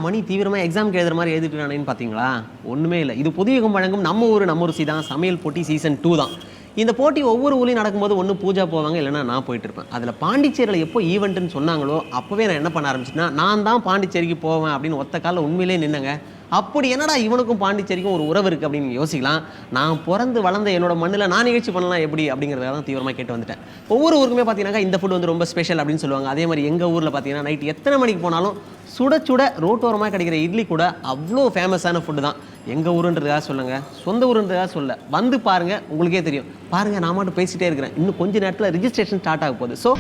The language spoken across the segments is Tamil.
மணி தீவிரமாக எக்ஸாம்க்கு எழுதுற மாதிரி எழுதிட்டு பார்த்தீங்களா? ஒன்றுமே இல்லை. இது புதுயுகம் வழங்கும் நம்ம ஊர் நம்ம ருசி தான் சமையல் போட்டி சீசன் 2 தான். இந்த போட்டி ஒவ்வொரு ஊர்லையும் நடக்கும்போது ஒன்று பூஜா போவாங்க, இல்லைனா நான் போயிட்டு இருப்பேன். அதில் பாண்டிச்சேரியில் எப்போ ஈவெண்ட்டுன்னு சொன்னாங்களோ அப்போவே நான் என்ன பண்ண ஆரம்பிச்சுன்னா, நான் தான் பாண்டிச்சேரிக்கு போவேன் அப்படின்னு ஒத்த காலில் உண்மையிலே நின்னங்க. அப்படி என்னடா இவனுக்கும் பாண்டிச்சேரிக்கும் ஒரு உறவு இருக்குது அப்படின்னு யோசிக்கலாம். நான் பிறந்து வளர்ந்த என்னோட மண்ணில் நான் நிகழ்ச்சி பண்ணலாம் எப்படி அப்படிங்கிறத தான் தீவிரமாக கேட்டு வந்துட்டேன். ஒவ்வொரு ஊருக்குமே பார்த்தீங்கன்னா இந்த ஃபுட் வந்து ரொம்ப ஸ்பெஷல் அப்படின்னு சொல்லுவாங்க. அதே மாதிரி எங்கள் ஊரில் பார்த்தீங்கன்னா நைட் எத்தனை மணிக்கு போனாலும் சுட சுட ரோட்டோரமாக கிடைக்கிற இட்லி கூட அவ்வளோ ஃபேமஸான ஃபுட்டு தான். எங்கள் ஊருன்றதுக்காக சொல்லுங்கள், சொந்த ஊருன்றதுக்காக சொல்ல, வந்து பாருங்கள், உங்களுக்கே தெரியும். பாருங்கள், நான் மட்டும் பேசிகிட்டே இருக்கிறேன். இன்னும் கொஞ்சம் நேரத்தில் ரிஜிஸ்ட்ரேஷன் ஸ்டார்ட் ஆக போகுது. ஸோ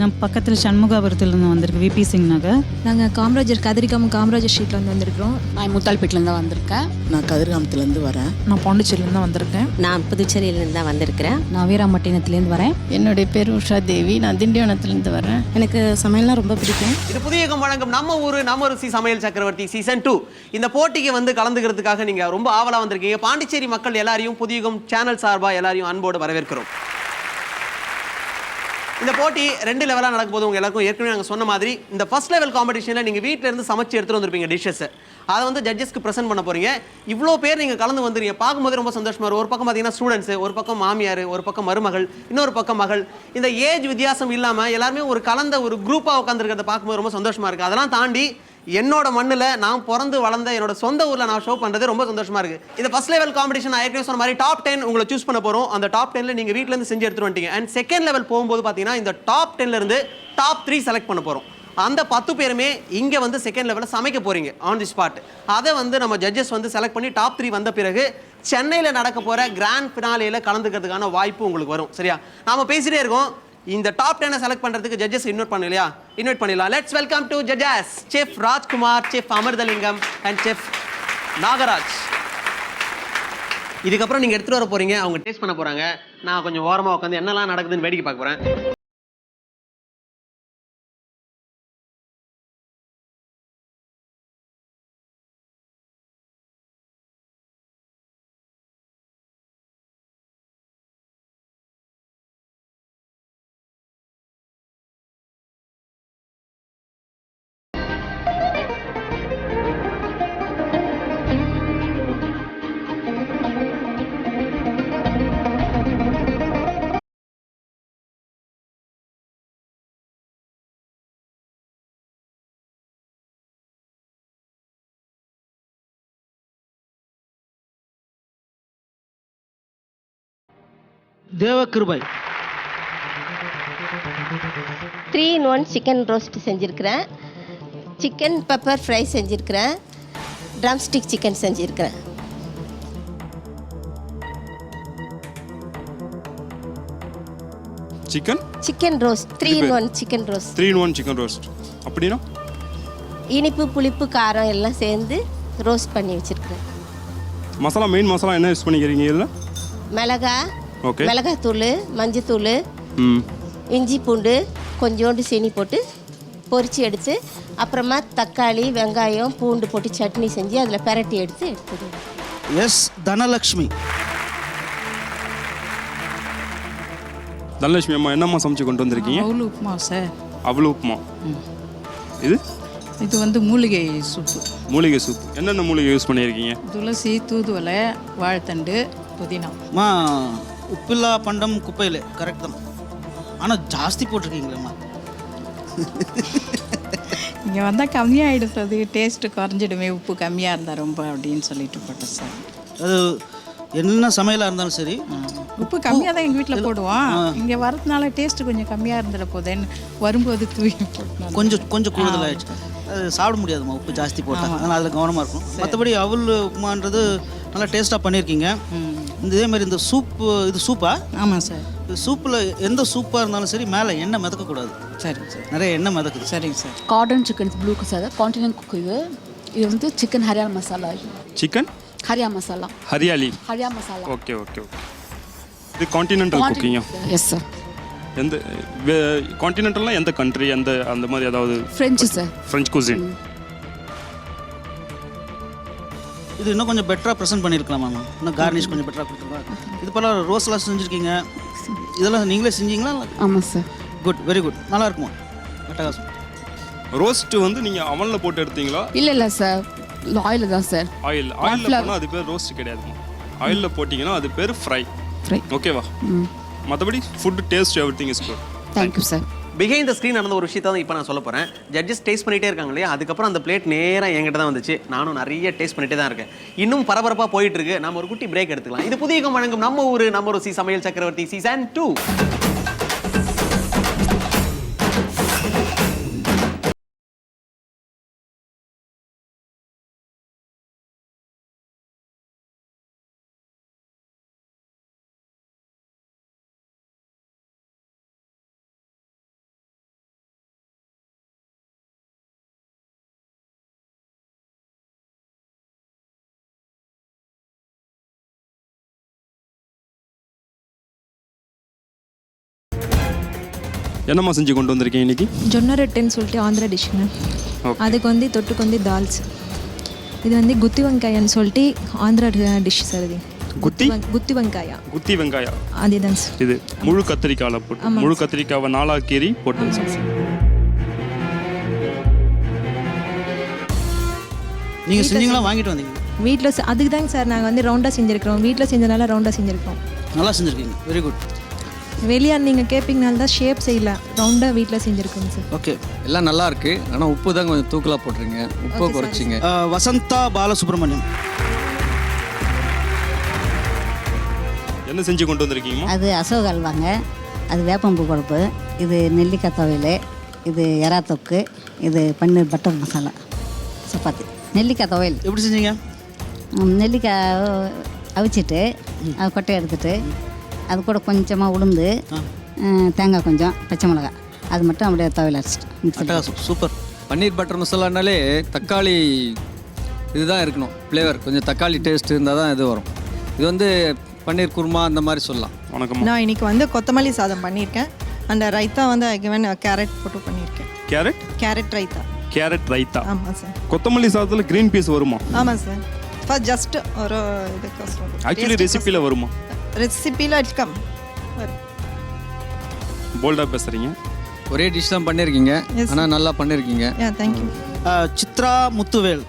நான் பக்கத்தில் சண்முகாபுரத்துலேருந்து வந்திருக்கேன், விபி சிங் நகர். நாங்கள் காமராஜர் காமராஜர் ஸ்ட்ரீட்லேருந்து வந்திருக்கிறோம். நான் முத்தால்பேட்டிலேருந்து வந்திருக்கேன். நான் கதிர்காமத்துலேருந்து வரேன். நான் பாண்டிச்சேரியிலேருந்து வந்திருக்கேன். நான் புதுச்சேரியிலேருந்து தான் வந்திருக்கிறேன். நான் வீராம்பட்டினத்துலேருந்து வரேன். என்னுடைய பேர் உஷா தேவி. நான் திண்டிவனத்துலேருந்து வரேன். எனக்கு சமையல்லாம் ரொம்ப பிடிக்கும். இது புதுயுகம் வழங்கும் நம்ம ஊர் நம்ம ருசி சமையல் சக்கரவர்த்தி சீசன் 2. இந்த போட்டிக்கு வந்து கலந்துக்கிறதுக்காக நீங்கள் ரொம்ப ஆவலாக வந்திருக்கீங்க. பாண்டிச்சேரி மக்கள் எல்லாரையும் புதுயுகம் சேனல் சார்பாக எல்லாரையும் அன்போடு வரவேற்கிறோம். இந்த போட்டி 2 லெவலாக நடக்கும்போது உங்கள் எல்லாருக்கும் ஏற்கனவே நாங்கள் சொன்ன மாதிரி இந்த ஃபர்ஸ்ட் லெவல் காம்படிஷனில் நீங்கள் வீட்டில் இருந்து சமைச்சு எடுத்துகிட்டு வந்திருப்பீங்க டிஷ்ஷஸ். அதை வந்து ஜட்ஜஸ்க்கு ப்ரெசென்ட் பண்ண போகிறீங்க. இவ்வளோ பேர் நீங்கள் கலந்து வந்துருங்க, பார்க்கும்போது ரொம்ப சந்தோஷமாக இருக்கும். ஒரு பக்கம் பார்த்தீங்கன்னா ஸ்டூடெண்ட்ஸு, ஒரு பக்கம் மாமியார், ஒரு பக்கம் மருமகள், இன்னொரு பக்கம் மகள். இந்த ஏஜ் வித்தியாசம் இல்லாமல் எல்லாருமே ஒரு கலந்த ஒரு குரூப்பாக உட்காந்துருக்கிறத பார்க்கும்போது ரொம்ப சந்தோஷமாக இருக்குது. அதெல்லாம் தாண்டி என்னோட மண்ணில் நான் பிறந்து வளர்ந்த என்னோட சொந்த ஊரில் நான் ஷோ பண்ணுறது ரொம்ப சந்தோஷமாக இருக்குது. இந்த ஃபர்ஸ்ட் லெவல் காம்படிஷன் ஏற்கனவே சொன்ன மாதிரி டாப் 10 உங்களை சூஸ் பண்ண போகிறோம். அந்த டாப் 10ல் நீங்கள் வீட்டிலேருந்து செஞ்சு எடுத்துகிட்டு வந்துட்டீங்க. அண்ட் செகண்ட் லெவல் போகும்போது பார்த்தீங்கன்னா இந்த டாப் 10லேருந்து டாப் 3 செலக்ட் பண்ண போகிறோம். அந்த 10 பேருமே இங்கே வந்து செகண்ட் லெவலில் சமைக்க போகிறீங்க ஆன் தி ஸ்பாட். அதை வந்து நம்ம ஜட்ஜஸ் வந்து செலக்ட் பண்ணி டாப் 3 வந்த பிறகு சென்னையில் நடக்க போகிற கிராண்ட் ஃபினாலேயில் கலந்துக்கிறதுக்கான வாய்ப்பு உங்களுக்கு வரும். சரியா? நாம் பேசிகிட்டே இருக்கோம். இந்த டாப் 10 செலக்ட் பண்றதுக்கு ஜட்ஜஸ் இன்வைட் பண்ணிடலாம். Let's welcome to judges chef Rajkumar, chef Amirthalingam and chef Nagaraj. இதுக்கப்புறம் நீங்க எடுத்துட்டு வர போறீங்க, அவங்க டேஸ்ட் பண்ண போறாங்க. நான் கொஞ்சம் ஓரமா உட்காந்து என்னெல்லாம் நடக்குதுன்னு வேடிக்கை பார்க்க போறேன். தேவகிருபை 3-in-1 சிக்கன் ரோஸ்ட் செஞ்சுருக்கிறேன். சிக்கன் பெப்பர் ஃப்ரை செஞ்சுருக்கிறேன். ட்ரம் ஸ்டிக் சிக்கன் செஞ்சுருக்கிறேன். Chicken roast 3-in-1 chicken roast. 3-in-1 chicken roast அப்படின்னா இனிப்பு புளிப்பு காரம் எல்லாம் சேர்ந்து ரோஸ்ட் பண்ணி வச்சுருக்கிறேன். மசாலா, மெயின் மசாலா என்ன யூஸ் பண்ணிக்கிறீங்க இதில்? மிளகாத்தூள், மஞ்சத்தூள், இஞ்சி பூண்டு, கொஞ்சோண்டு சீனி போட்டு பொரிச்சு எடுத்து அப்புறமா தக்காளி வெங்காயம் பூண்டு போட்டு சட்னி செஞ்சு அதில் பெரட்டி எடுத்துடுவோம். எஸ் தனலக்ஷ்மி. தனலட்சுமி அம்மா என்னம்மா சமைச்சு கொண்டு வந்திருக்கீங்க? அவ்வளோ உப்புமா சார். அவ்வளோ உப்புமா. இது வந்து மூலிகை சூப்பு. மூலிகை சூப். என்னென்ன மூலிகை யூஸ் பண்ணியிருக்கீங்க? துளசி, தூதுவளை, வாழைத்தண்டு, புதினா. உப்பில்லா பண்டம் குப்பையில் கரெக்ட் தான். ஆனால் ஜாஸ்தி போட்டிருக்கீங்களேம்மா. இங்கே வந்தால் கம்மியாகிடுறது, டேஸ்ட்டு குறைஞ்சிடுமே உப்பு கம்மியாக இருந்தால் ரொம்ப அப்படின்னு சொல்லிட்டு போட்டேன் சார். அது என்ன சமையலாக இருந்தாலும் சரி உப்பு கம்மியாக தான் எங்கள் வீட்டில் போடுவோம். இங்கே வரதுனால டேஸ்ட்டு கொஞ்சம் கம்மியாக இருந்துட போதேன்னு வரும்போது தூவி போட்டோம். கொஞ்சம் கூடுதலாகிடுச்சு. அது சாப்பிட முடியாதுமா உப்பு ஜாஸ்தி போட்டால். அதனால் அதில் கவனமாக இருக்கும். மற்றபடி அவல் உப்புமான்றது நல்லா டேஸ்ட்டாக பண்ணியிருக்கீங்க. இதே மாதிரி இந்த சூப்பு, இது சூப்பா? ஆமாம் சார். சூப்பில் எந்த சூப்பாக இருந்தாலும் சரி மேலே எண்ணெய் மிதக்கக்கூடாது. சரிங்க சார். நிறைய எண்ணெய் மிதக்குது. சரிங்க sir. Garden chicken blue sir, continent cook. இது வந்து சிக்கன் ஹரியா மசாலா. சிக்கன் ஹரியா மசாலா. ஹரியா மசாலா. ஓகே. இது கான்டினென்டல் குக்கிங்கா? Yes sir. எந்த கான்டினென்டல்னா எந்த கண்ட்ரி, அந்த மாதிரி ஏதாவது? French sir. French cuisine. இது இன்னும் கொஞ்சம் பெட்டராக ப்ரெசென்ட் பண்ணியிருக்கலாம் மேம். இன்னும் கார்னிஷ் கொஞ்சம் பெட்டராக கொடுத்துருக்கலாம். இது போல் ரோஸ்லாம் செஞ்சுருக்கீங்க, இதெல்லாம் நீங்களே செஞ்சீங்களா? ஆமாம் சார். குட், வெரி குட், நல்லா இருக்குமா? அட்டகாசம். ரோஸ்ட் வந்து நீங்கள் அவனில் போட்டு எடுத்தீங்களா? இல்லை சார், ஆயில் தான் சார். ஆயிலில் போனால் அது பேர் ரோஸ்ட் கிடையாதுமா. ஆயிலில் போட்டிங்கன்னா அது பேர் ஃப்ரை. ஓகேவா? மற்றபடி food taste every thing is good. Thank you sir. Behind the screen நடந்த ஒரு விஷயத்தை தான் இப்போ நான் சொல்ல போகிறேன். ஜட்ஜஸ் டேஸ்ட் பண்ணிகிட்டே இருக்காங்க இல்லையா, அதுக்கப்புறம் அந்த பிளேட் நேராக என்கிட்ட தான் வந்துச்சு. நானும் நிறைய டேஸ்ட் பண்ணிகிட்டே தான் இருக்கேன். இன்னும் பரபரப்பாக போயிட்டு இருக்கு. நம்ம ஒரு குட்டி பிரேக் எடுத்துக்கலாம். இது புதிய வழங்கும் நம்ம ஊர் நம்ம ருசி சமையல் சக்கரவர்த்தி சீசன் 2. என்னம்மா செஞ்சு கொண்டு வந்திருக்கீங்க இன்னைக்கு? ஜொன்ன ரொட்டின்னு சொல்லிட்டு ஆந்திரா டிஷ்ஷுங்க. அதுக்கு வந்து தொட்டுக்கு வந்து தால்ஸ். இது வந்து குத்தி வெங்காயம்னு சொல்லிட்டு ஆந்திரா டிஷ் சார். இது குத்தி வெங்காயா. குத்தி வெங்காயா அதுதான் சார். இது முழு கத்திரிக்காயில் போட்டு, முழு கத்திரிக்காவை 4 கீரி போட்டு. நீங்கள் செஞ்சீங்களா, வாங்கிட்டு வந்தீங்க? வீட்டில் அதுக்கு தாங்க சார் நாங்கள் வந்து ரவுண்டாக செஞ்சுருக்கிறோம். வீட்டில் செஞ்சனால ரவுண்டாக செஞ்சுருக்கோம். நல்லா செஞ்சுருக்கீங்க, வெரி குட். வெளியே நீங்கள் கேட்பீங்கனால தான் ஷேப் செய்யல, ரவுண்டாக வீட்டில் செஞ்சுருக்கோங்க சார். ஓகே, எல்லாம் நல்லா இருக்கு. ஆனால் உப்பு தான் கொஞ்சம் தூக்கலாக போட்டுருங்க, உப்பு குறைச்சிங்க. வசந்தா பாலசுப்ரமணியம் என்ன செஞ்சு கொண்டு வந்திருக்கீங்கம்மா? அது அசோக அல்வாங்க, அது வேப்பம்பூ குழம்பு, இது நெல்லிக்காய் துவையல், இது எறா தொக்கு, இது பன்னீர் பட்டர் மசாலா, சப்பாத்தி. நெல்லிக்காய் துவையல் எப்படி செஞ்சீங்க? நெல்லிக்காய் அவிச்சிட்டு அது கொட்டையை எடுத்துட்டு அது கூட கொஞ்சமாக உளுந்து, தேங்காய் கொஞ்சம், பச்சை மிளகாய், அது மட்டும் அப்படியே துவையல் அரைச்சிட்டு. சூப்பர். பன்னீர் பட்டர் மசாலானாலே தக்காளி இதுதான் இருக்கணும், ஃப்ளேவர். கொஞ்சம் தக்காளி டேஸ்ட் இருந்தால் தான் இது வரும். இது வந்து பன்னீர் குருமா அந்த மாதிரி சொல்லலாம். வணக்கம். நான் இன்னைக்கு வந்து கொத்தமல்லி சாதம் பண்ணியிருக்கேன். அந்த ரைத்தா வந்து கிவன் கேரட் போட்டு பண்ணியிருக்கேன். கேரட் ரைத்தா. கேரட் ரைத்தா. ஆமாம் சார். கொத்தமல்லி சாதத்தில் க்ரீன் பீஸ் வருமா? ஆமாம் சார். ஃபர்ஸ்ட் ஜஸ்ட் ஒரு இதுக்கு ஆக்சுவலி ரெசிபியில் வருமா? ரெசிபியில் கம் போல்டாக பேசுகிறீங்க. ஒரே டிஷ் தான் பண்ணியிருக்கீங்க, ஆனால் நல்லா பண்ணியிருக்கீங்க. தேங்க்யூ. சித்ரா முத்துவேல்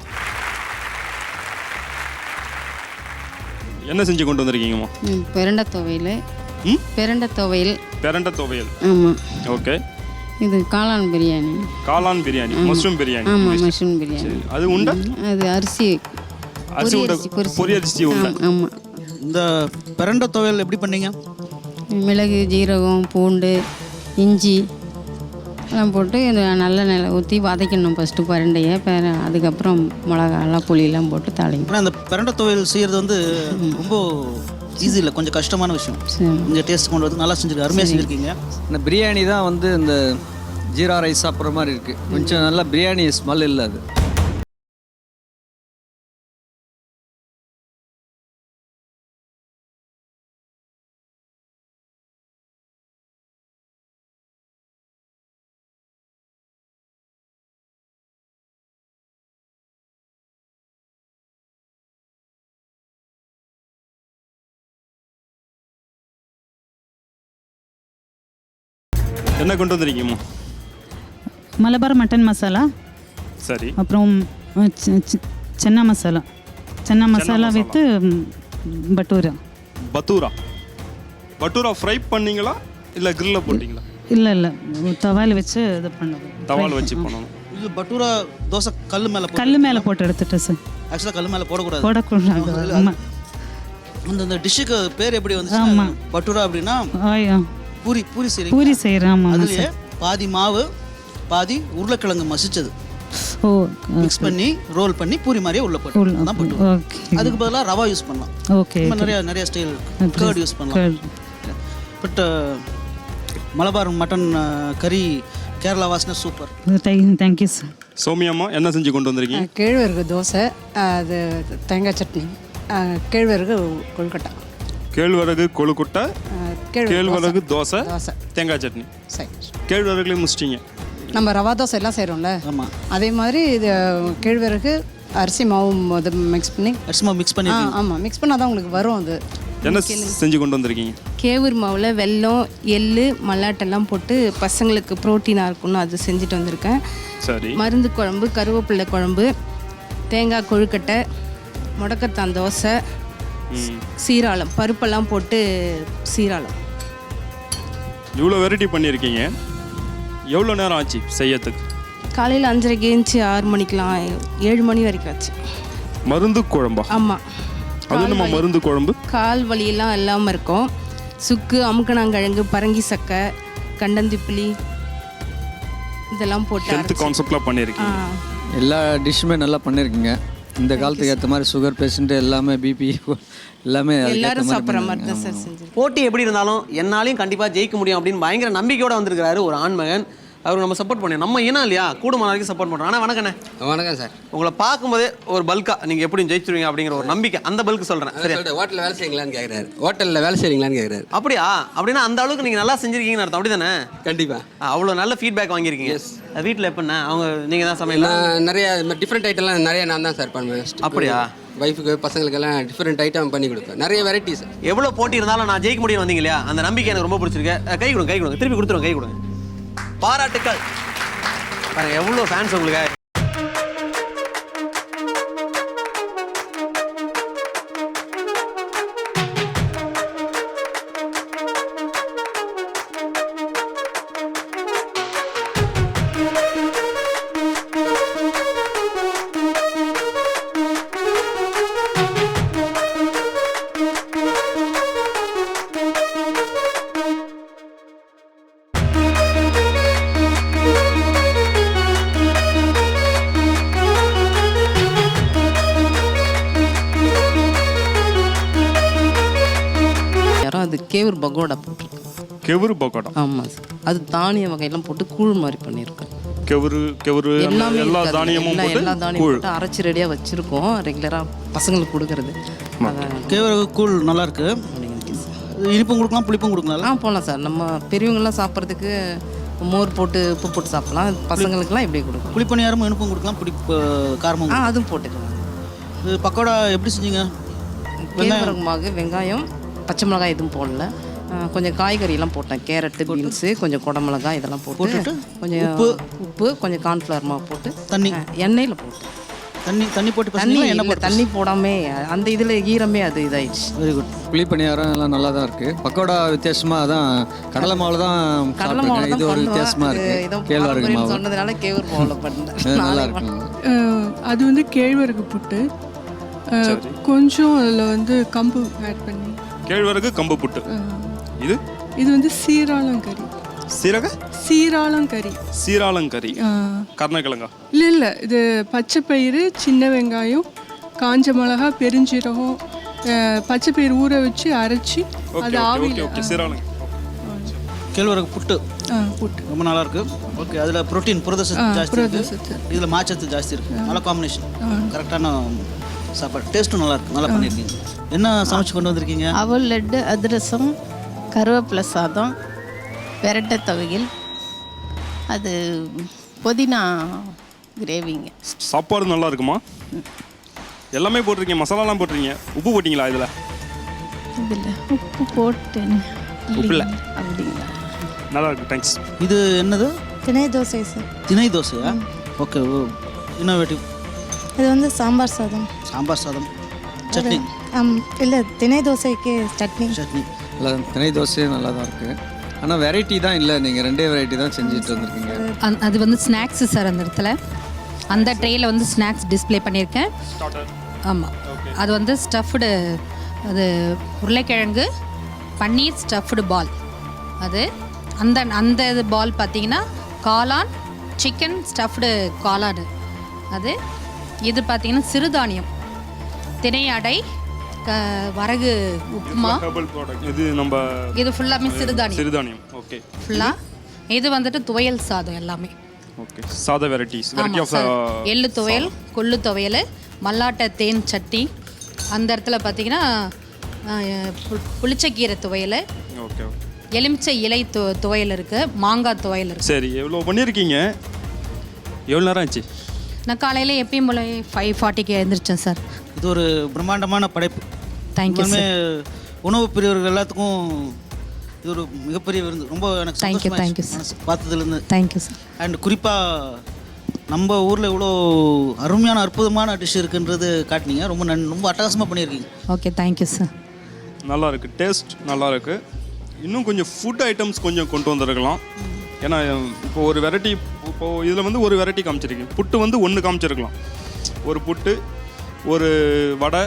என்ன செஞ்சு கொண்டு வந்திருக்கீங்கம்மா? பெரண்டை துவையல். பெரண்டை துவையல். பெரண்டை துவையல். ஆமாம். ஓகே. இது காளான் பிரியாணி. காளான் பிரியாணி, மஷ்ரூம் பிரியாணி. ஆமாம், மஷ்ரூம் பிரியாணி. அது உண்டா? அது அரிசி பொரி அரிசி உண்டா? ஆமாம். இந்த பெரண்டை துவையல் எப்படி பண்ணீங்க? மிளகு, ஜீரகம், பூண்டு, இஞ்சி எல்லாம் போட்டு நல்ல நிலை ஊற்றி வதக்கணும் ஃபஸ்ட்டு பரண்டையை. அதுக்கப்புறம் மிளகாலாம் புளியெல்லாம் போட்டு தாளிங்க. ஆனால் அந்த பெரண்டை துவையல் செய்கிறது வந்து ரொம்ப ஈஸி இல்லை, கொஞ்சம் கஷ்டமான விஷயம். கொஞ்சம் டேஸ்ட் கொண்டு வந்து நல்லா செஞ்சுருக்கீங்க, அருமையாக செஞ்சுருக்கீங்க. இந்த பிரியாணி தான் வந்து இந்த ஜீரா ரைஸ் சாப்பிட்ற மாதிரி இருக்குது. கொஞ்சம் நல்லா பிரியாணி ஸ்மெல் இல்லை அது. என்ன கொண்டு வந்திருக்கீங்கம்மா? மலபார் மட்டன் மசாலா. சரி. அப்புறம் சென்னா மசாலா. சென்னா மசாலா வித் பட்டூரா. பட்டூரா ஃப்ரை பண்ணீங்களா இல்லை கிரில்ல போட்டிங்களா? இல்லை தவால் வச்சு இது பண்ணது. தவால் வச்சு பண்ணணும். இது பட்டூரா தோசை கல் மேலே போட்டு எடுத்துட்டு சார். ஆக்சுவலாக கல் மேலே போடக்கூடாது. போடக்கூடாது. அந்த டிஷ்ஷுக்கு பேர் எப்படி வந்து பட்டூரா அப்படின்னா பூரி செய்கிறேன். அதுலேயே பாதி மாவு பாதி உருளைக்கிழங்கு மசிச்சது மிக்ஸ் பண்ணி ரோல் பண்ணி பூரி மாதிரியே உள்ள போட்டு தான் பட்டூரா. அதுக்கு பதிலாக ரவா யூஸ் பண்ணலாம். ஓகே. நிறைய ஸ்டைல் கர்ட் யூஸ் பண்ணலாம். பட் மலபார் மட்டன் கறி கேரளா வாசனை சூப்பர். Thank you sir. சௌமியாம்மா என்ன செஞ்சு கொண்டு வந்திருக்கீங்க? கேழ்வரகு தோசை, அது தேங்காய் சட்னி, கேழ்வரகு கொழுக்கட்டை. கேழ்வரகு கொழுக்கட்டை, கேழ்வரகு தோசை, தேங்காய் சட்னி. சரி, கேழ்வரகுலேயும் முடிச்சிட்டிங்க. நம்ம ரவா தோசை எல்லாம் செய்கிறோம்ல, ஆமாம், அதே மாதிரி இது கேழ்வரகு அரிசி மாவு மிக்ஸ் பண்ணி அரிசி மாவு மிக்ஸ் பண்ணி ஆமாம் மிக்ஸ் பண்ணால் தான் உங்களுக்கு வரும் அது. என்ன செஞ்சு கொண்டு வந்திருக்கீங்க? கேவுர் மாவில் வெல்லம், எள்ளு, மல்லாட்டெல்லாம் போட்டு பசங்களுக்கு ப்ரோட்டீனாக இருக்கும்னு அது செஞ்சுட்டு வந்திருக்கேன். சரி. மருந்து குழம்பு, கருவேப்பிலை குழம்பு, தேங்காய் கொழுக்கட்டை, முடக்கத்தான் தோசை, சீராளம், பருப்பெல்லாம் போட்டு சீராளம். இவ்வளோ வெரைட்டி பண்ணியிருக்கீங்க. எவ்வளோ நேரம் ஆச்சு செய்யறதுக்கு? காலையில் 5:30 எழுந்துச்சி 6 மணிக்கெலாம் 7 மணி வரைக்கும் ஆச்சு. மருந்து குழம்பா? ஆமாம். அது நம்ம மருந்து குழம்பு. கால் வலியெல்லாம் இல்லாமல் இருக்கும். சுக்கு, அமுக்கணாங்கிழங்கு, பரங்கி சக்கை, கண்டந்திப்பிலி இதெல்லாம் போட்டு ஹெல்த் கான்செப்ட்லாம் பண்ணியிருக்கீங்க. எல்லா டிஷ்ஷுமே நல்லா பண்ணியிருக்கீங்க. இந்த காலத்துக்கு ஏற்ற மாதிரி சுகர் பேஷண்ட்டு எல்லாமே பிபி எல்லாமே எல்லாரும் சாப்பிட்ற மாதிரி தான் சார் செஞ்சு. போட்டி எப்படி இருந்தாலும் என்னாலையும் கண்டிப்பாக ஜெயிக்க முடியும் அப்படின்னு பயங்கர நம்பிக்கையோடு வந்திருக்கிறாரு ஒரு ஆண்மகன். அவருக்கு நம்ம சப்போர்ட் பண்ணி நம்ம ஏன்னா இல்லையா கூடுமான வரைக்கும் சப்போர்ட் பண்ணுறோம். ஆனால் வணக்கண்ணே. வணக்கம் சார். உங்களை பார்க்கும்போதே ஒரு பல்காக நீங்கள் எப்படி ஜெயிச்சிருவீங்க அப்படிங்கிற ஒரு நம்பிக்கை, அந்த பல்க்கு சொல்கிறேன். சரி, ஹோட்டலில் வேலை செய்யுங்களான்னு கேட்குறாரு. ஹோட்டலில் வேலை செய்யுங்களான்னு கேட்குறாரு. அப்படியா? அப்படின்னா அந்த அளவுக்கு நீங்கள் நல்லா செஞ்சுருக்கீங்கன்னு அர்த்தம், அப்படி தானே? கண்டிப்பாக. அவ்வளோ நல்ல ஃபீட்பேக் வாங்கியிருக்கீங்க. வீட்டில் எப்படின்னா அவங்க நீங்கள் தான் சமையல்? நிறைய டிஃப்ரெண்ட் ஐட்டம்லாம் நிறைய நான் தான் சார் பண்ணுவேன். அப்படியா? ஒய்ஃபுக்கு பசங்களுக்கெல்லாம் டிஃப்ரெண்ட் ஐட்டம் பண்ணி கொடுப்பேன். நிறைய வெரைட்டிஸ். எவ்வளோ போட்டி இருந்தாலும் நான் ஜெயிக்க முடியும் வந்தீங்க இல்லையா, அந்த நம்பிக்கை எனக்கு ரொம்ப பிடிச்சிருக்கு. கை கொடுங்க, கை கொடுங்க, திருப்பி கொடுத்துருவோம், கை கொடுங்க. பாராட்டுக்கள். பாருங்க எவ்வளோ ஃபேன்ஸ் உங்களுக்கு. அது கேவுர் பகோடா போட்டிருக்கேன். கெவுரு பக்கோடா? ஆமாம் சார். அது தானிய வகையெல்லாம் போட்டு கூழ் மாதிரி பண்ணியிருக்கேன். கெவுரு எல்லாமே எல்லா தானியமும் போட்டு எல்லா தானியம் போட்டு அரைச்சி ரெடியாக வச்சுருக்கோம். ரெகுலராக பசங்களுக்கு கொடுக்கறது. கேவரு கூழ் நல்லாயிருக்கு. இனிப்பும் கொடுக்கலாம், புளிப்பும் கொடுக்கலாம். போகலாம் சார். நம்ம பெரியவங்களாம் சாப்பிட்றதுக்கு மோர் போட்டு உப்பு போட்டு சாப்பிட்லாம். பசங்களுக்குலாம் இப்படி கொடுக்கலாம். புளிப்பணியாரமும் இனிப்பும் கொடுக்கலாம், புளிப்பு காரமும். அதுவும் போட்டுக்கலாம். இது பக்கோடா எப்படி செஞ்சீங்க? கேழ்வரகு, வெங்காயம், பச்சை மிளகாய் எதுவும் போடல. கொஞ்சம் காய்கறியெல்லாம் போட்டேன். கேரட்டு, பீன்ஸு, கொஞ்சம் குடமிளகாய் இதெல்லாம் போட்டு கொஞ்சம் உப்பு, கொஞ்சம் கார்ன்ஃப்ளவர் மாவு போட்டு தண்ணி எண்ணெயில் போட்டு தண்ணி போட்டு தண்ணி போடாமே அந்த இதில் ஈரமே அது இதாயிடுச்சு. Very good. புளிப்பணியாரம் எல்லாம் நல்லா தான் இருக்குது. பக்கோடா வித்தியாசமாக தான் கடலை மாவில் தான் சாப்பிட்ருக்கேன். இது ஒரு வித்தியாசமாக இருக்குது. கேழ்வரகு மாவு சொன்னதுனால கேழ்வரகு மாவில் பண்ணேன். நல்லா இருக்கு. அது வந்து கேழ்வரகு புட்டு, கொஞ்சம் அதில் கம்பு ஆட் பண்ணி. கேழ்வரகு கம்பு புட்டு. இது வந்து சீராளங்கறி. சீராளங்கறி. சீராளங்கறி கர்ணக்கிழங்கா? இல்லை இது பச்சை பயிறு, சின்ன வெங்காயம், காஞ்ச மிளகா, பெருஞ்சீரகம், பச்சை பயிறு ஊற வச்சு அரைச்சி அது ஆவியில். கேழ்வரகு புட்டு. புட்டு ரொம்ப நல்லா இருக்கு. ஓகே, அதில் புரத சத்து ஜாஸ்தி இருக்கு, இதில் மாச்சத்து ஜாஸ்தி இருக்கு. நல்ல காம்பினேஷன், கரெக்டான சாப்பாடு. டேஸ்ட்டும் நல்லா இருக்கு. நல்லா பண்ணியிருக்கீங்க. என்ன சமைச்சு கொண்டு வந்திருக்கீங்க? அவல் லட்டு, அதிரசம், கருவேப்பிலை சாதம், பெரட்டை துவையல், அது புதினா கிரேவிங்க. சாப்பாடு நல்லா இருக்குமா? எல்லாமே போட்டிருக்கீங்க, மசாலாலாம் போட்டிருக்கீங்க. உப்பு போட்டிங்களா இதில்? இதில் உப்பு போட்டேன். உப்பு இல்லை. அப்படிங்களா? நல்லா இருக்கு, தேங்க்ஸ். இது என்னது? திணை தோசை சார். திணை தோசையா? Okay, innovative. இது வந்து சாம்பார் சாதம். சாம்பார் சாதம், சட்னி. இல்லை, திணை தோசைக்கு சட்னி. இல்லை, திணை தோசையும் நல்லா தான் இருக்குது. ஆனால் வெரைட்டி தான் இல்லை. நீங்கள் 2 வெரைட்டி தான் செஞ்சுட்டு வந்திருக்கீங்க. அது வந்து ஸ்நாக்ஸு சார். அந்த இடத்துல அந்த ட்ரேயில் வந்து ஸ்நாக்ஸ் டிஸ்பிளே பண்ணியிருக்கேன். ஆமாம், அது வந்து ஸ்டஃப்டு, அது உருளைக்கிழங்கு பன்னீர் ஸ்டஃப்டு பால். அது அந்த இது பால் பார்த்தீங்கன்னா காளான், சிக்கன் ஸ்டஃப்டு காளான். அது இது பார்த்தீங்கன்னா சிறுதானியம், திணை அடை, வரகு உப்புமா. இது ஃபுல்லாமே சிறுதானியம். ஓகே. ஃபுல்லாக இது வந்துட்டு துவையல் சாதம் எல்லாமே. ஓகே, சாதா வெரைட்டிஸ். வெரைட்டி ஆஃப் எள்ளு துவையல், கொள்ளு துவையல், மல்லாட்டை தேன் சட்னி. அந்த இடத்துல பார்த்தீங்கன்னா புளிச்சக்கீரை துவையல். ஓகே. எலுமிச்சை இலை துவையல் இருக்குது, மாங்காய் துவையல் இருக்குது. சரி, எவ்வளோ பண்ணியிருக்கீங்க? எவ்வளோ நேரம் ஆச்சு? நான் காலையில் எப்பயும் போல 5:40க்கு எழுந்திரிச்சேன் சார். இது ஒரு பிரம்மாண்டமான படைப்பு. தேங்க்யூ உண்மையுமே உணவு பிரியவர்கள் எல்லாத்துக்கும் இது ஒரு மிகப்பெரிய விருந்து. ரொம்ப எனக்கு தேங்க்யூ மனசு பார்த்ததுலேருந்து. Thank you sir. அண்ட் குறிப்பாக நம்ம ஊரில் இவ்வளோ அருமையான அற்புதமான டிஷ் இருக்குன்றது காட்டினீங்க. ரொம்ப அட்டகாசமாக பண்ணியிருக்கீங்க. Okay, thank you sir. நல்லா இருக்குது, டேஸ்ட் நல்லா இருக்குது. இன்னும் கொஞ்சம் ஃபுட் ஐட்டம்ஸ் கொஞ்சம் கொண்டு வந்திருக்கலாம். ஏன்னா இப்போ ஒரு வெரைட்டி, இப்போது இதில் வந்து ஒரு வெரைட்டி காமிச்சிருக்கீங்க. புட்டு வந்து ஒன்று காமிச்சிருக்கலாம். ஒரு புட்டு, ஒரு வடை,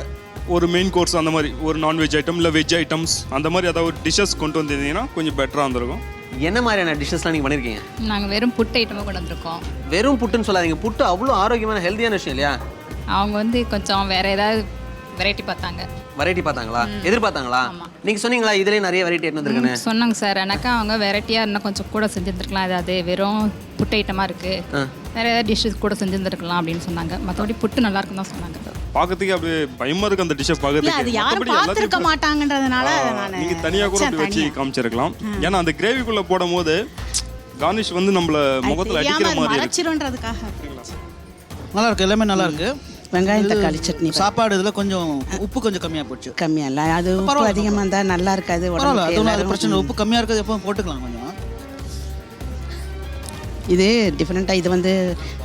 ஒரு மெயின் கோர்ஸ், அந்த மாதிரி ஒரு நான்வெஜ் ஐட்டம் இல்லை வெஜ் ஐட்டம்ஸ் அந்த மாதிரி ஏதாவது ஒரு டிஷ்ஷஸ் கொண்டு வந்திருந்தீங்கன்னா கொஞ்சம் பெட்டராக இருந்திருக்கும். என்ன மாதிரியான டிஷ்ஷஸ்லாம் நீங்கள் பண்ணியிருக்கீங்க? நாங்கள் வெறும் புட்டு ஐட்டமாக கொண்டு வந்திருக்கோம். வெறும் புட்டுன்னு சொல்லாதீங்க, புட்டு அவ்வளோ ஆரோக்கியமான ஹெல்த்தியான விஷயம் இல்லையா? அவங்க வந்து கொஞ்சம் வேறு ஏதாவது வெரைட்டி பார்த்தாங்க. வெரைட்டி பார்த்தாங்களா? எதிர்பார்த்தாங்களா? நீங்கள் சொன்னீங்களா இதுலேயே நிறைய வெரைட்டி எடுத்து வந்துருக்குன்னு? சொன்னாங்க சார். எனக்கா அவங்க வெரைட்டியாக இன்னும் கொஞ்சம் கூட செஞ்சுருந்துருக்கலாம். ஏதாவது வெறும் புட்டு ஐட்டமாக இருக்குது, வேறு ஏதாவது டிஷ்ஷஸ் கூட செஞ்சுருந்துருக்கலாம் அப்படின்னு சொன்னாங்க. மற்றபடி புட்டு நல்லா இருக்குன்னு தான் சொன்னாங்க. பார்க்கறதுக்கு அப்படியே பயமாக இருக்குது அந்த டிஷ்ஷை பார்க்கறதுக்கு. அது யாரும் பார்த்துருக்க மாட்டாங்கன்றதுனால நீங்கள் தனியாக கூட அப்படி வச்சு காமிச்சிருக்கலாம். ஏன்னா அந்த கிரேவிக்குள்ளே போடும் போது கார்னிஷ் வந்து நம்மள முகத்தில் அடிக்கிற மாதிரி மறைச்சிருன்றதுக்காக. நல்லா இருக்கு, எல்லாமே நல்லா இருக்கு. வெங்காயம் தக்காளி சட்னி. சாப்பாடு இதில் கொஞ்சம் உப்பு கொஞ்சம் கம்மியாக போச்சு. கம்மியாக இல்லை, அது உப்பு அதிகமாக இருந்தால் நல்லா இருக்காது. அது பிரச்சனை. உப்பு கம்மியாக இருக்கிறது எப்போ போட்டுக்கலாம் கொஞ்சம். இது டிஃப்ரெண்ட்டாக, இது வந்து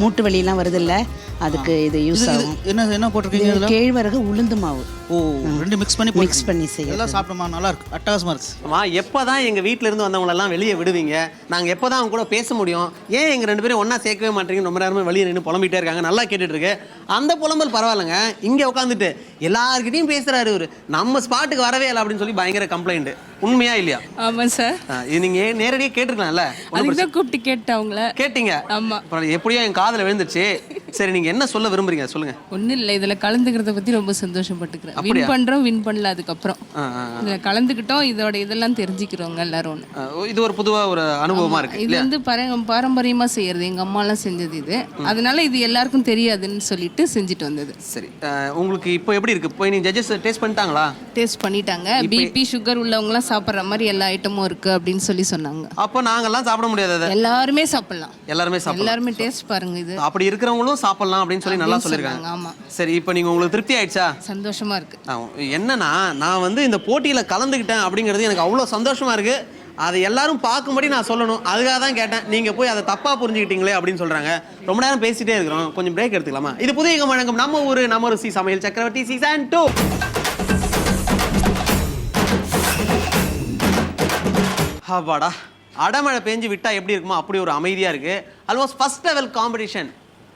மூட்டு வலியெல்லாம் வருது இல்லை, அதுக்கு இது யூஸ் ஆகும். என்ன போட்டிருக்கீங்க? கேழ்வரகு உளுந்து மாவு. ஓ, ரெண்டு மிக்ஸ் பண்ணி செய்ய எல்லாம் சாப்பிட்டோமா? நல்லா இருக்கு, அட்டகாசமாக இருக்கு. அம்மா, எப்போ தான் எங்கள் வீட்டிலேருந்து வந்தவங்களெல்லாம் வெளியே விடுவீங்க? நாங்கள் எப்போ தான் அவங்க கூட பேச முடியும்? ஏன் எங்கள் 2 பேரும் ஒன்றா சேர்க்கவே மாட்டேங்க? ரொம்ப நேரமாக வெளியே நின்று புலம்பிகிட்டே இருக்காங்க. நல்லா கேட்டுட்டு இருக்கு. அந்த புலம்பல் பரவாயில்லைங்க, இங்கே உட்காந்துட்டு எல்லாருக்கிட்டையும் பேசுகிறாரு இவர். நம்ம ஸ்பாட்டுக்கு வரவே இல்லை அப்படின்னு சொல்லி பயங்கர கம்ப்ளைண்ட். உண்மையா இல்லையா? ஆமாம் சார். இது நீங்கள் நேரடியாக கேட்டுருக்கலாம்ல? அதுதான் கூப்பிட்டு கேட்டவங்கள கேட்டீங்க. ஆமாம். அப்புறம் எப்படியோ என் காதில் விழுந்துச்சு. சரி, நீங்கள் என்ன சொல்ல விரும்புறீங்க சொல்லுங்கள். ஒன்றும் இல்லை, இதில் கலந்துக்கிறத பற்றி ரொம்ப சந்தோஷப்பட்டுக்கிறேன். வின் பண்ணுறோம், வின் பண்ணல, அதுக்கப்புறம் இதில் கலந்துக்கிட்டோம். இதெல்லாம் தெரிஞ்சுக்கிறோங்க எல்லாரும். இது ஒரு பொதுவாக ஒரு அனுபவமாக இருக்குது. இது வந்து பாரம்பரியமாக செய்கிறது, எங்கள் அம்மாலாம் செஞ்சது இது. அதனால இது எல்லாருக்கும் தெரியாதுன்னு சொல்லிட்டு செஞ்சுட்டு வந்தது. சரி, உங்களுக்கு இப்போ எப்படி இருக்குது? போய் நீங்கள் ஜட்ஜஸ் டேஸ்ட் பண்ணிட்டாங்களா? டேஸ்ட் பண்ணிட்டாங்க. பிபி சுகர் உள்ளவங்களாம் சாப்பிட்ற மாதிரி எல்லா ஐட்டமும் இருக்குது அப்படின்னு சொல்லி சொன்னாங்க. அப்போ நாங்கள்லாம் சாப்பிட முடியாது? எல்லாருமே சாப்பிடலாம். எல்லாருமே டேஸ்ட் பாருங்க. இது அப்படி இருக்கிறவங்களும் சாப்பிடலாம் அப்படின்னு சொல்லி நல்லா சொல்லியிருக்காங்க. ஆமாம். சரி, இப்போ நீங்கள் உங்களுக்கு திருப்தி ஆயிடுச்சா? சந்தோஷமா இருக்கு. என்னன்னா, நான் வந்து இந்த போட்டியில் கலந்துக்கிட்டேன் அப்படிங்கிறது எனக்கு அவ்வளோ சந்தோஷமா இருக்கு. அதை எல்லாரும் பார்க்கும்படி நான் சொல்லணும், அதுக்காக தான் கேட்டேன். நீங்கள் போய் அதை தப்பாக புரிஞ்சுக்கிட்டீங்களே அப்படின்னு சொல்கிறாங்க. ரொம்ப நேரம் பேசிட்டே இருக்கிறோம், கொஞ்சம் பிரேக் எடுத்துக்கலாமா? இது புதிய வழங்கும் நம்ம ஊர் நம்ம ருசி சமையல் சக்கரவர்த்தி சீசன் 2. அப்பாடா, அடமழை பெஞ்சு விட்டால் எப்படி இருக்குமோ அப்படி ஒரு அமைதியாக இருக்குது. ஆல்மோஸ்ட் ஃபர்ஸ்ட் லெவல் காம்படிஷன்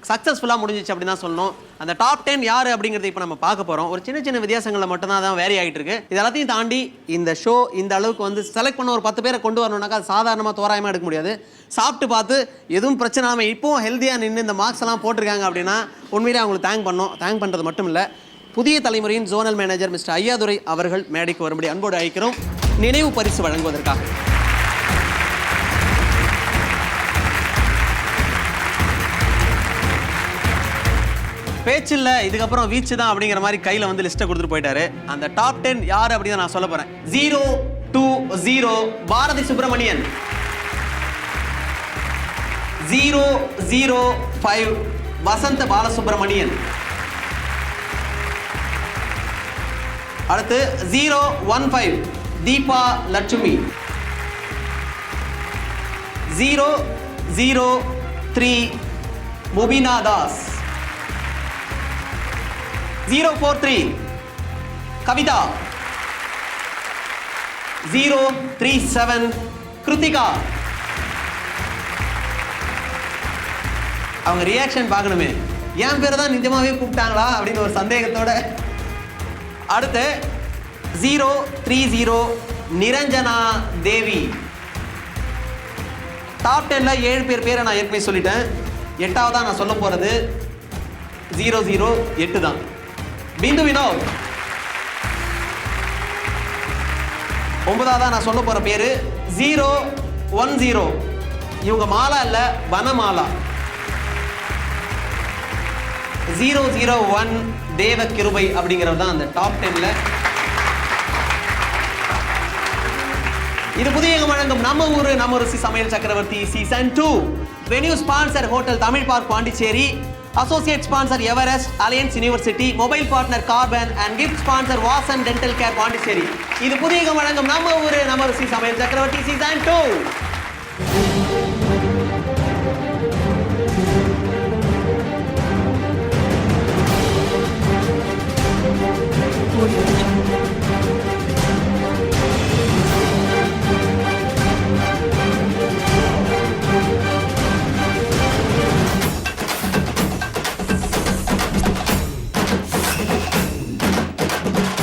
சக்ஸஸ்ஃபுல்லாக முடிஞ்சிச்சு அப்படின்னு தான் சொல்லணும். அந்த டாப் 10 யார் அப்படிங்கிறத இப்போ நம்ம பார்க்க போகிறோம். ஒரு சின்ன சின்ன வித்தியாசங்களை மட்டும்தான் தான் வேரி ஆகிட்டு இருக்கு. இது எல்லாத்தையும் தாண்டி இந்த ஷோ இந்த அளவுக்கு வந்து செலக்ட் பண்ண ஒரு 10 பேரை கொண்டு வரணும்னாக்கா அது சாதாரணமாக தோராயமாக எடுக்க முடியாது. சாப்பிட்டு பார்த்து எதுவும் பிரச்சனை இல்லாமல் இப்போவும் ஹெல்த்தியாக நின்று இந்த மார்க்ஸ் எல்லாம் போட்டிருக்காங்க அப்படின்னா உண்மையிலே அவங்களுக்கு தேங்க் பண்ணுறது மட்டும் இல்லை, புதிய தலைமுறையின் ஜோனல் மேனேஜர் மிஸ்டர் ஐயாதுரை அவர்கள் மேடைக்கு வரும்படி அன்போடு அழைக்கிறோம், நினைவு பரிசு வழங்குவதற்காக. பேச்சில்ல, இதுக்கப்புறம் வீச்சு தான் அப்படிங்கிற மாதிரி கையில் வந்து லிஸ்ட்டை கொடுத்துட்டு போயிட்டாரு. அந்த டாப் 10 யார் அப்படின்னு நான் சொல்ல போகிறேன். 020 பாரதி சுப்ரமணியன், 005 வசந்த பாலசுப்ரமணியன், அடுத்து 015 தீபா லட்சுமி, 003 முபினா தாஸ், 043 கவிதா, 037 கிருத்திகா. அவங்க ரியாக்ஷன் பார்க்கணுமே, என் பேரை தான் நிஜமாவே கூப்பிட்டாங்களா அப்படின்னு ஒரு சந்தேகத்தோட. அடுத்து 030 நிரஞ்சனா தேவி. டாப் 10ல 7 பேரை நான் ஏற்கனவே சொல்லிட்டேன். 8ஆவதா நான் சொல்ல போறது 008 தான். பிந்து வினோத். 9ஆவதா நான் சொல்ல போற பேரு 010. இவங்க மாலா இல்ல, வனமாலா. 001 தேவ கிருபை அப்படிங்கிறது தான் அந்த டாப் 10ல. இது புதிய வழங்கும் நம்ம ஊரு நம்ம ருசி சமையல் சக்கரவர்த்தி season 2. Venue sponsor hotel Tamil park Pondicherry. Associate sponsor Everest, alliance university, mobile partner carbon and gift sponsor Vasan dental care Pondicherry. இது புதிய வழங்கும் நம்ம ஊரு நம்ம ருசி சமையல் சக்கரவர்த்தி சீசன் 2.